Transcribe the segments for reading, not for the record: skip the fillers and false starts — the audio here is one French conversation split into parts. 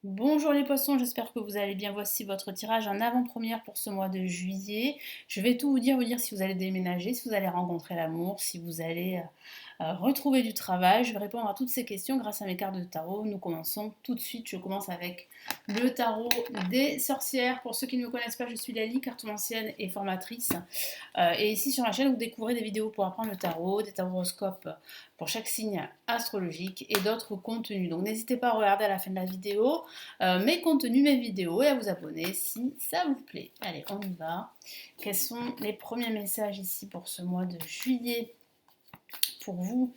Bonjour les poissons, j'espère que vous allez bien. Voici votre tirage en avant-première pour ce mois de juillet. Je vais tout vous dire si vous allez déménager, si vous allez rencontrer l'amour, si vous allez retrouver du travail. Je vais répondre à toutes ces questions grâce à mes cartes de tarot. Nous commençons tout de suite. Je commence avec le tarot des sorcières. Pour ceux qui ne me connaissent pas, je suis Lali, cartomancienne et formatrice. Et ici sur la chaîne, vous découvrez des vidéos pour apprendre le tarot, des taroroscopes pour chaque signe astrologique et d'autres contenus. Donc n'hésitez pas à regarder à la fin de la vidéo mes contenus, mes vidéos et à vous abonner si ça vous plaît. Allez, on y va. Quels sont les premiers messages ici pour ce mois de juillet pour vous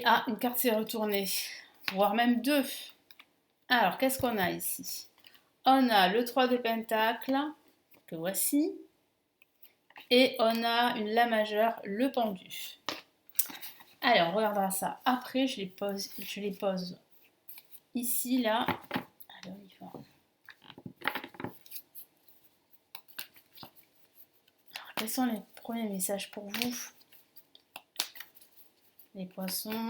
Ah, une carte s'est retournée, voire même deux. Alors, qu'est-ce qu'on a ici? On a le 3 de Pentacle, que voici, et on a une La majeure, le pendu. Allez, on regardera ça après, je les pose ici, là. Allez, on y va. Alors, quels sont les premiers messages pour vous? Les poissons,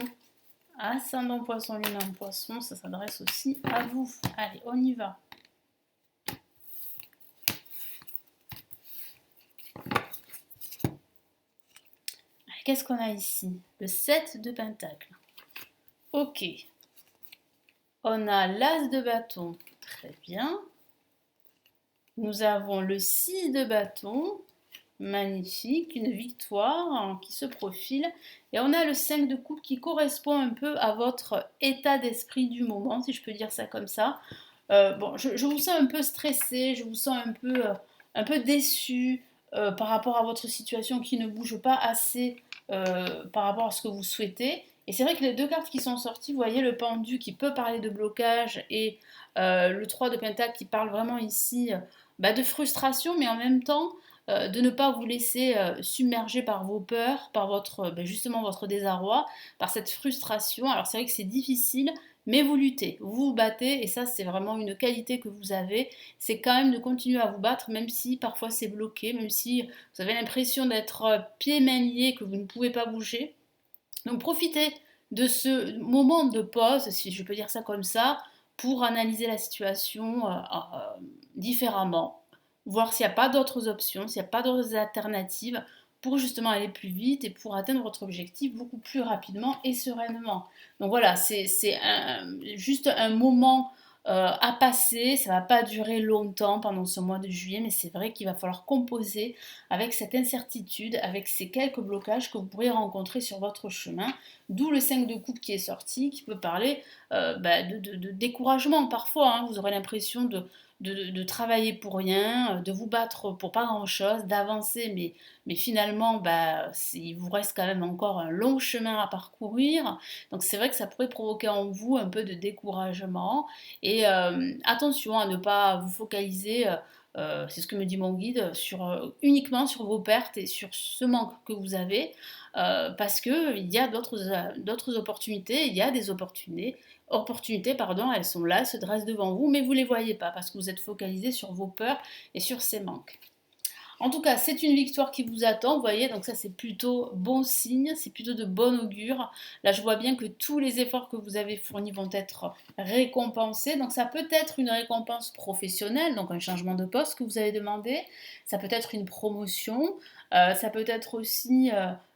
ascendant poisson, lune en poisson, ça s'adresse aussi à vous. Allez, on y va. Qu'est-ce qu'on a ici? Le 7 de Pentacle. Ok. On a l'As de bâton. Très bien. Nous avons le 6 de bâton. Magnifique. Une victoire qui se profile. Et on a le 5 de coupe qui correspond un peu à votre état d'esprit du moment, si je peux dire ça comme ça. Bon, je vous sens un peu stressé, je vous sens un peu déçu par rapport à votre situation qui ne bouge pas assez par rapport à ce que vous souhaitez. Et c'est vrai que les deux cartes qui sont sorties, vous voyez le pendu qui peut parler de blocage et le 3 de pentacle qui parle vraiment ici de frustration, mais en même temps de ne pas vous laisser submerger par vos peurs, par justement votre désarroi, par cette frustration. Alors c'est vrai que c'est difficile, mais vous luttez, vous vous battez, et ça c'est vraiment une qualité que vous avez, c'est quand même de continuer à vous battre, même si parfois c'est bloqué, même si vous avez l'impression d'être pieds mains liés, que vous ne pouvez pas bouger. Donc profitez de ce moment de pause, si je peux dire ça comme ça, pour analyser la situation différemment, voir s'il n'y a pas d'autres options, s'il n'y a pas d'autres alternatives pour justement aller plus vite et pour atteindre votre objectif beaucoup plus rapidement et sereinement. Donc voilà, juste un moment à passer, ça ne va pas durer longtemps pendant ce mois de juillet, mais c'est vrai qu'il va falloir composer avec cette incertitude, avec ces quelques blocages que vous pourriez rencontrer sur votre chemin, d'où le 5 de coupe qui est sorti, qui peut parler de découragement parfois, hein. Vous aurez l'impression de travailler pour rien, de vous battre pour pas grand-chose, d'avancer, mais finalement, il vous reste quand même encore un long chemin à parcourir. Donc c'est vrai que ça pourrait provoquer en vous un peu de découragement. Et attention à ne pas vous focaliser, c'est ce que me dit mon guide, uniquement sur vos pertes et sur ce manque que vous avez, parce qu'il y a d'autres opportunités, il y a des opportunités, pardon, elles sont là, elles se dressent devant vous, mais vous ne les voyez pas parce que vous êtes focalisé sur vos peurs et sur ces manques. En tout cas, c'est une victoire qui vous attend, vous voyez, donc ça c'est plutôt bon signe, c'est plutôt de bon augure. Là, je vois bien que tous les efforts que vous avez fournis vont être récompensés. Donc ça peut être une récompense professionnelle, donc un changement de poste que vous avez demandé, ça peut être une promotion, ça peut être aussi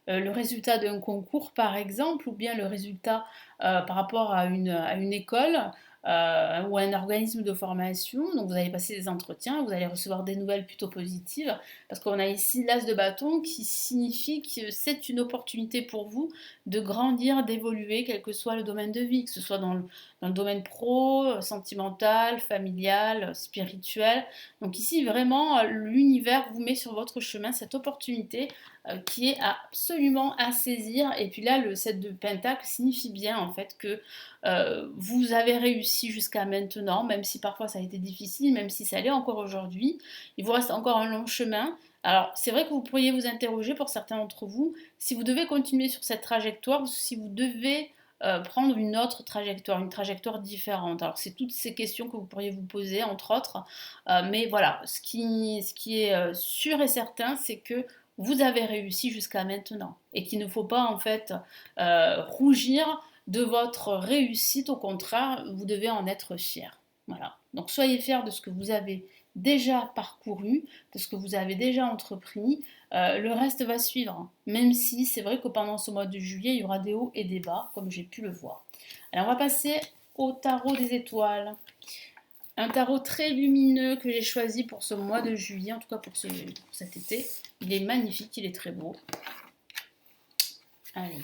le résultat d'un concours par exemple, ou bien le résultat par rapport à une école ou un organisme de formation. Donc vous allez passer des entretiens, vous allez recevoir des nouvelles plutôt positives, parce qu'on a ici l'as de bâton qui signifie que c'est une opportunité pour vous de grandir, d'évoluer, quel que soit le domaine de vie, que ce soit dans le domaine pro, sentimental, familial, spirituel. Donc ici vraiment l'univers vous met sur votre chemin cette opportunité qui est absolument à saisir. Et puis là, le 7 de Pentacle signifie bien en fait que vous avez réussi jusqu'à maintenant, même si parfois ça a été difficile, même si ça l'est encore aujourd'hui. Il vous reste encore un long chemin. Alors, c'est vrai que vous pourriez vous interroger pour certains d'entre vous si vous devez continuer sur cette trajectoire ou si vous devez prendre une autre trajectoire, une trajectoire différente. Alors, c'est toutes ces questions que vous pourriez vous poser, entre autres. Mais voilà, ce qui est sûr et certain, c'est que vous avez réussi jusqu'à maintenant et qu'il ne faut pas en fait rougir de votre réussite. Au contraire, vous devez en être fier. Voilà. Donc soyez fiers de ce que vous avez déjà parcouru, de ce que vous avez déjà entrepris. Le reste va suivre. Même si c'est vrai que pendant ce mois de juillet, il y aura des hauts et des bas, comme j'ai pu le voir. Alors on va passer au tarot des étoiles. Un tarot très lumineux que j'ai choisi pour ce mois de juillet, en tout cas pour cet été. Il est magnifique, il est très beau. Allez.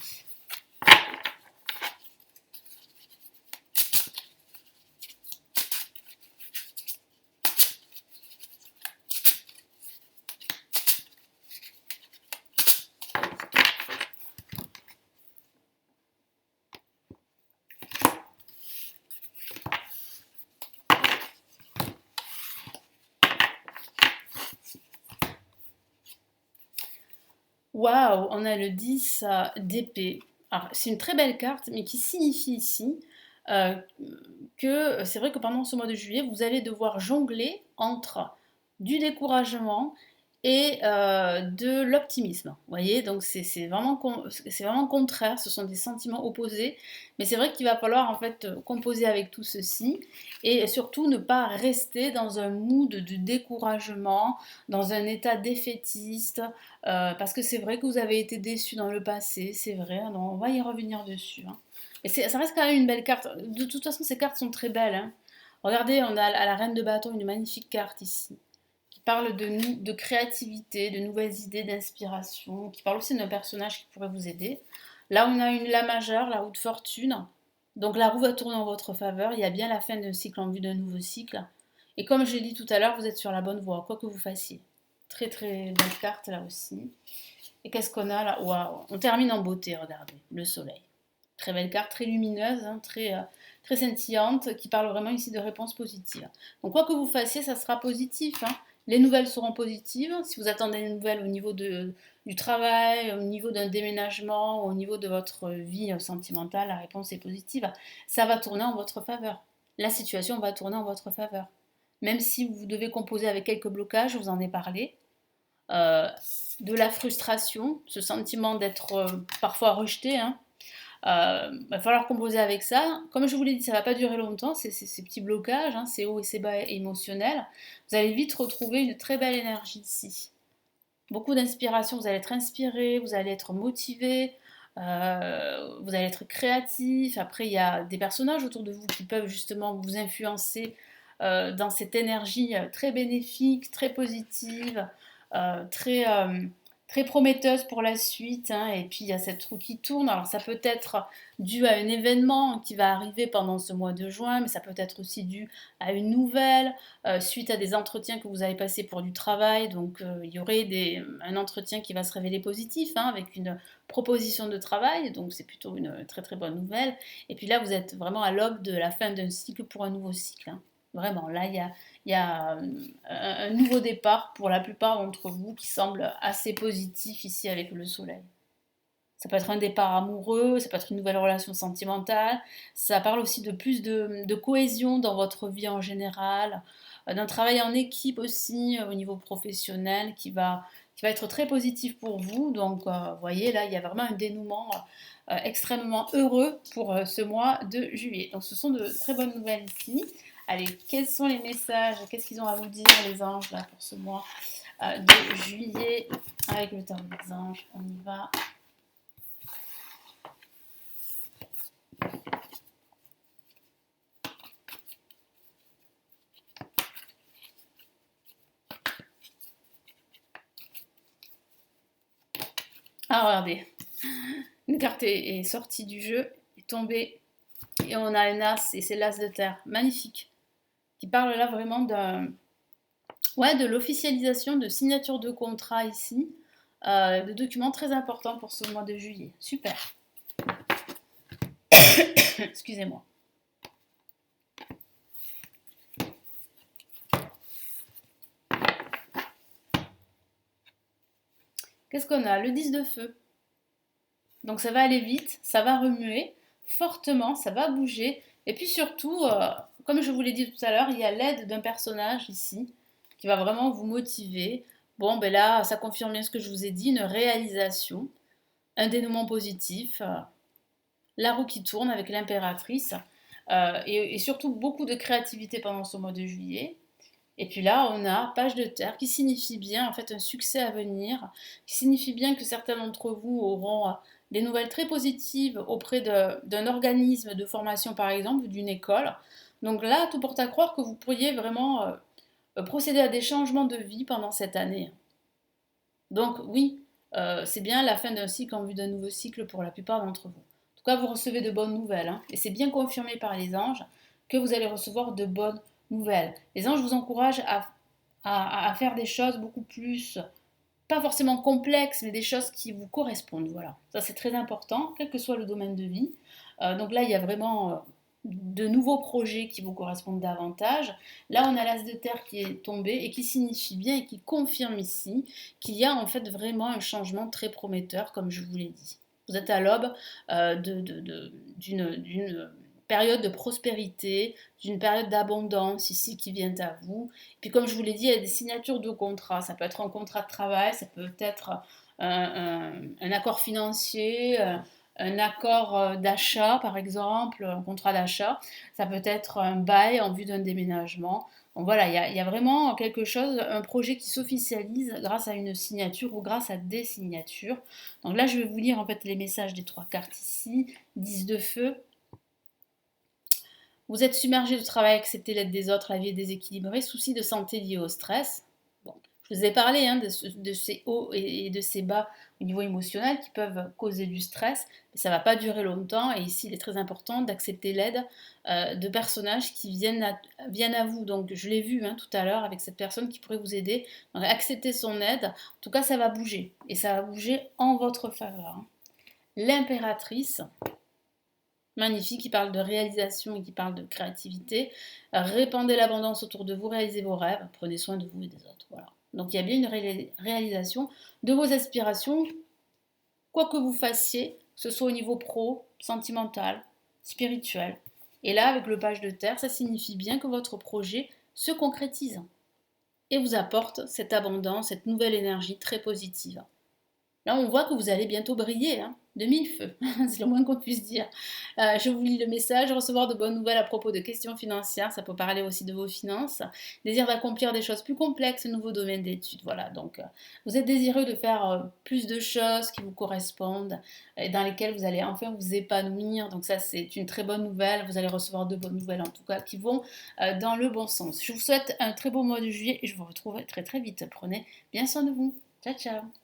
Waouh, on a le 10 d'épée. Alors, c'est une très belle carte, mais qui signifie ici euh, que c'est vrai que pendant ce mois de juillet, vous allez devoir jongler entre du découragement et de l'optimisme. Vous voyez, donc c'est vraiment contraire, ce sont des sentiments opposés, mais c'est vrai qu'il va falloir en fait composer avec tout ceci et surtout ne pas rester dans un mood de découragement, dans un état défaitiste, parce que c'est vrai que vous avez été déçu dans le passé, c'est vrai, hein, donc on va y revenir dessus. Hein. Et ça reste quand même une belle carte. De toute façon, ces cartes sont très belles. Hein. Regardez, on a à la Reine de Bâton une magnifique carte ici, qui parle de créativité, de nouvelles idées, d'inspiration, qui parle aussi d'un personnage qui pourrait vous aider. Là, on a la majeure, la roue de fortune. Donc la roue va tourner en votre faveur. Il y a bien la fin d'un cycle en vue d'un nouveau cycle. Et comme je l'ai dit tout à l'heure, vous êtes sur la bonne voie, quoi que vous fassiez. Très très belle carte là aussi. Et qu'est-ce qu'on a là? Waouh. On termine en beauté, regardez, le soleil. Très belle carte, très lumineuse, hein, très scintillante, qui parle vraiment ici de réponses positives. Donc quoi que vous fassiez, ça sera positif. Hein. Les nouvelles seront positives. Si vous attendez des nouvelles au niveau du travail, au niveau d'un déménagement, au niveau de votre vie sentimentale, la réponse est positive. Ça va tourner en votre faveur. La situation va tourner en votre faveur. Même si vous devez composer avec quelques blocages, je vous en ai parlé, euh, de la frustration, ce sentiment d'être parfois rejeté, hein, va falloir composer avec ça. Comme je vous l'ai dit, ça ne va pas durer longtemps, ces petits blocages, hein, ces hauts et ces bas émotionnels. Vous allez vite retrouver une très belle énergie ici. Beaucoup d'inspiration, vous allez être inspiré, vous allez être motivé, vous allez être créatif. Après, il y a des personnages autour de vous qui peuvent justement vous influencer dans cette énergie très bénéfique, très positive, très, très prometteuse pour la suite. Hein. Et puis il y a cette roue qui tourne. Alors ça peut être dû à un événement qui va arriver pendant ce mois de juin, mais ça peut être aussi dû à une nouvelle, suite à des entretiens que vous avez passés pour du travail. Donc il y aurait un entretien qui va se révéler positif, hein, avec une proposition de travail. Donc c'est plutôt une très très bonne nouvelle. Et puis là, vous êtes vraiment à l'aube de la fin d'un cycle pour un nouveau cycle. Hein. Vraiment, là, il y a un nouveau départ pour la plupart d'entre vous qui semble assez positif ici avec le soleil. Ça peut être un départ amoureux, ça peut être une nouvelle relation sentimentale, ça parle aussi de plus de cohésion dans votre vie en général, d'un travail en équipe aussi au niveau professionnel qui va être très positif pour vous. Donc, vous voyez, là, il y a vraiment un dénouement extrêmement heureux pour ce mois de juillet. Donc, ce sont de très bonnes nouvelles ici. Allez, quels sont les messages? Qu'est-ce qu'ils ont à vous dire, les anges, là, pour ce mois de juillet avec le tarot des anges? On y va. Ah, regardez, une carte est sortie du jeu, est tombée, et on a un as, et c'est l'as de terre. Magnifique. Qui parle là vraiment de l'officialisation de signature de contrat ici, de documents très importants pour ce mois de juillet. Super. Excusez-moi. Qu'est-ce qu'on a? Le 10 de feu. Donc ça va aller vite, ça va remuer fortement, ça va bouger. Et puis surtout, comme je vous l'ai dit tout à l'heure, il y a l'aide d'un personnage ici qui va vraiment vous motiver. Bon, ben là, ça confirme bien ce que je vous ai dit, une réalisation, un dénouement positif. la roue qui tourne avec l'impératrice et surtout beaucoup de créativité pendant ce mois de juillet. Et puis là, on a page de terre qui signifie bien en fait un succès à venir, qui signifie bien que certains d'entre vous auront des nouvelles très positives auprès d'un organisme de formation par exemple ou d'une école. Donc là, tout porte à croire que vous pourriez vraiment procéder à des changements de vie pendant cette année. Donc oui, c'est bien la fin d'un cycle en vue d'un nouveau cycle pour la plupart d'entre vous. En tout cas, vous recevez de bonnes nouvelles, hein, et c'est bien confirmé par les anges que vous allez recevoir de bonnes nouvelles. Les anges vous encouragent à faire des choses beaucoup plus, pas forcément complexes, mais des choses qui vous correspondent. Voilà, ça c'est très important, quel que soit le domaine de vie. Donc là, il y a vraiment de nouveaux projets qui vous correspondent davantage. Là, on a l'as de terre qui est tombé et qui signifie bien et qui confirme ici qu'il y a en fait vraiment un changement très prometteur, comme je vous l'ai dit. Vous êtes à l'aube d'une période de prospérité, d'une période d'abondance ici qui vient à vous. Et puis comme je vous l'ai dit, il y a des signatures de contrats. Ça peut être un contrat de travail, ça peut être un accord financier, un accord d'achat, par exemple, un contrat d'achat. Ça peut être un bail en vue d'un déménagement. Donc voilà, il y a vraiment quelque chose, un projet qui s'officialise grâce à une signature ou grâce à des signatures. Donc là, je vais vous lire en fait les messages des trois cartes ici. 10 de feu. Vous êtes submergé de travail, accepter l'aide des autres, la vie est déséquilibrée, soucis de santé liés au stress. Bon, je vous ai parlé hein, de ces hauts et de ces bas au niveau émotionnel qui peuvent causer du stress, mais ça ne va pas durer longtemps. Et ici, il est très important d'accepter l'aide de personnages qui viennent à vous. Donc, je l'ai vu hein, tout à l'heure avec cette personne qui pourrait vous aider. Donc, accepter son aide. En tout cas, ça va bouger. Et ça va bouger en votre faveur. Hein. L'impératrice, magnifique, qui parle de réalisation et qui parle de créativité. Répandez l'abondance autour de vous, réalisez vos rêves, prenez soin de vous et des autres. Voilà. Donc il y a bien une réalisation de vos aspirations, quoi que vous fassiez, que ce soit au niveau pro, sentimental, spirituel. Et là, avec le page de terre, ça signifie bien que votre projet se concrétise et vous apporte cette abondance, cette nouvelle énergie très positive. Là, on voit que vous allez bientôt briller, hein, de mille feux, c'est le moins qu'on puisse dire. Je vous lis le message, recevoir de bonnes nouvelles à propos de questions financières, ça peut parler aussi de vos finances, désir d'accomplir des choses plus complexes, nouveau domaine d'études, voilà. Donc, vous êtes désireux de faire plus de choses qui vous correspondent, et dans lesquelles vous allez enfin vous épanouir. Donc ça, c'est une très bonne nouvelle. Vous allez recevoir de bonnes nouvelles, en tout cas, qui vont dans le bon sens. Je vous souhaite un très beau mois de juillet et je vous retrouve très très vite. Prenez bien soin de vous. Ciao, ciao.